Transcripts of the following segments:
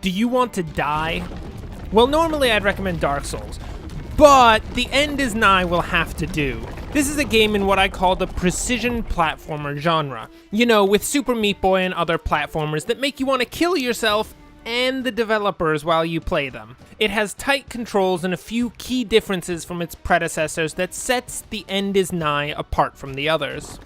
Do you want to die? Well, normally I'd recommend Dark Souls, but The End is Nigh will have to do. This is a game in what I call the precision platformer genre. You know, with Super Meat Boy and other platformers that make you want to kill yourself and the developers while you play them. It has tight controls and a few key differences from its predecessors that sets The End is Nigh apart from the others.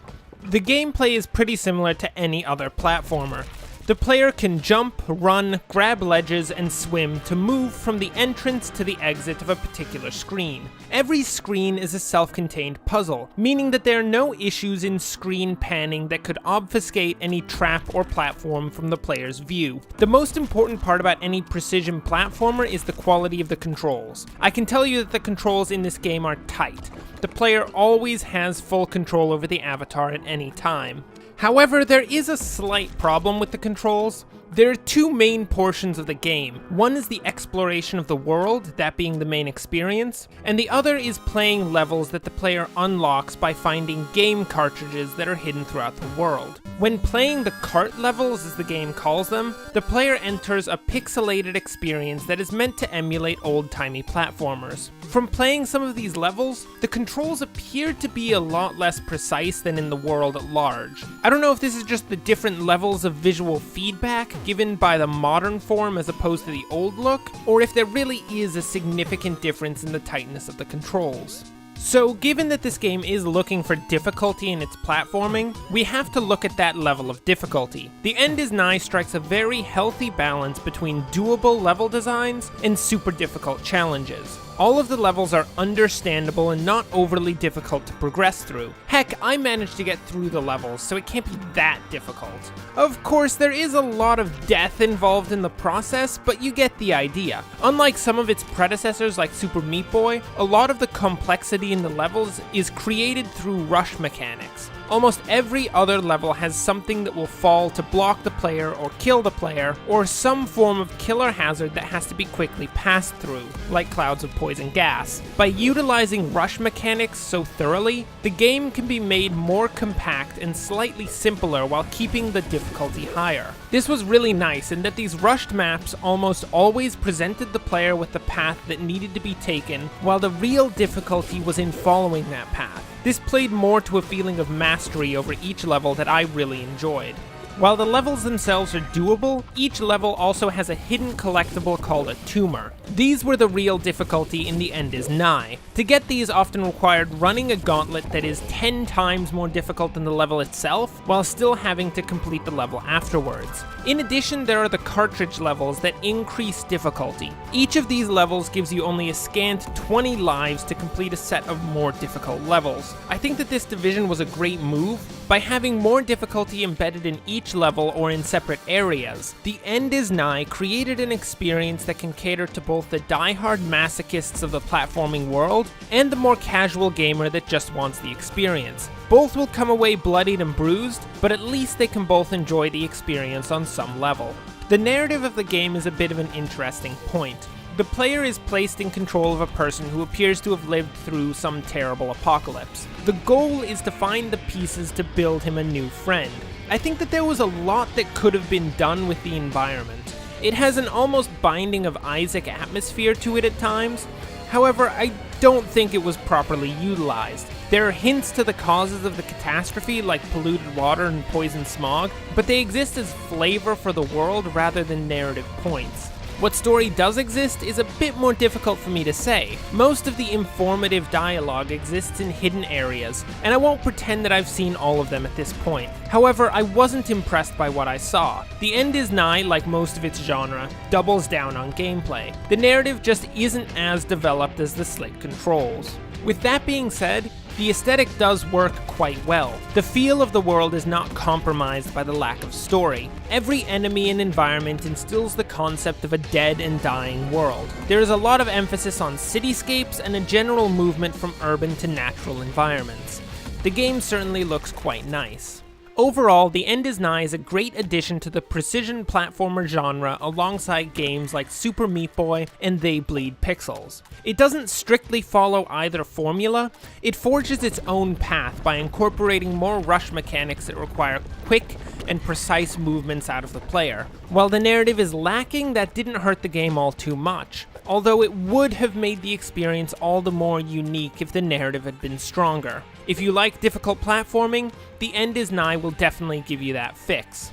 The gameplay is pretty similar to any other platformer. The player can jump, run, grab ledges, and swim to move from the entrance to the exit of a particular screen. Every screen is a self-contained puzzle, meaning that there are no issues in screen panning that could obfuscate any trap or platform from the player's view. The most important part about any precision platformer is the quality of the controls. I can tell you that the controls in this game are tight. The player always has full control over the avatar at any time. However, there is a slight problem with the controls. There are two main portions of the game. One is the exploration of the world, that being the main experience, and the other is playing levels that the player unlocks by finding game cartridges that are hidden throughout the world. When playing the cart levels, as the game calls them, the player enters a pixelated experience that is meant to emulate old-timey platformers. From playing some of these levels, the controls appear to be a lot less precise than in the world at large. I don't know if this is just the different levels of visual feedback given by the modern form as opposed to the old look, or if there really is a significant difference in the tightness of the controls. So, given that this game is looking for difficulty in its platforming, we have to look at that level of difficulty. The End is Nigh strikes a very healthy balance between doable level designs and super difficult challenges. All of the levels are understandable and not overly difficult to progress through. Heck, I managed to get through the levels, so it can't be that difficult. Of course, there is a lot of death involved in the process, but you get the idea. Unlike some of its predecessors like Super Meat Boy, a lot of the complexity in the levels is created through rush mechanics. Almost every other level has something that will fall to block the player or kill the player, or some form of killer hazard that has to be quickly passed through, like clouds of poison gas. By utilizing rush mechanics so thoroughly, the game can be made more compact and slightly simpler while keeping the difficulty higher. This was really nice in that these rushed maps almost always presented the player with the path that needed to be taken, while the real difficulty was in following that path. This played more to a feeling of mastery over each level that I really enjoyed. While the levels themselves are doable, each level also has a hidden collectible called a tumor. These were the real difficulty in The End is Nigh. To get these often required running a gauntlet that is 10 times more difficult than the level itself, while still having to complete the level afterwards. In addition, there are the cartridge levels that increase difficulty. Each of these levels gives you only a scant 20 lives to complete a set of more difficult levels. I think that this division was a great move. By having more difficulty embedded in each level or in separate areas, The End is Nigh created an experience that can cater to both the die-hard masochists of the platforming world and the more casual gamer that just wants the experience. Both will come away bloodied and bruised, but at least they can both enjoy the experience on some level. The narrative of the game is a bit of an interesting point. The player is placed in control of a person who appears to have lived through some terrible apocalypse. The goal is to find the pieces to build him a new friend. I think that there was a lot that could have been done with the environment. It has an almost Binding of Isaac atmosphere to it at times. However, I don't think it was properly utilized. There are hints to the causes of the catastrophe like polluted water and poison smog, but they exist as flavor for the world rather than narrative points. What story does exist is a bit more difficult for me to say. Most of the informative dialogue exists in hidden areas, and I won't pretend that I've seen all of them at this point. However, I wasn't impressed by what I saw. The End is Nigh, like most of its genre, doubles down on gameplay. The narrative just isn't as developed as the slick controls. With that being said, the aesthetic does work quite well. The feel of the world is not compromised by the lack of story. Every enemy and environment instills the concept of a dead and dying world. There is a lot of emphasis on cityscapes and a general movement from urban to natural environments. The game certainly looks quite nice. Overall, The End is Nigh is a great addition to the precision platformer genre alongside games like Super Meat Boy and They Bleed Pixels. It doesn't strictly follow either formula, it forges its own path by incorporating more rush mechanics that require quick, and precise movements out of the player. While the narrative is lacking, that didn't hurt the game all too much, although it would have made the experience all the more unique if the narrative had been stronger. If you like difficult platforming, The End is Nigh will definitely give you that fix.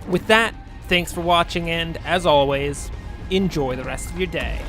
With that, thanks for watching and, as always, enjoy the rest of your day.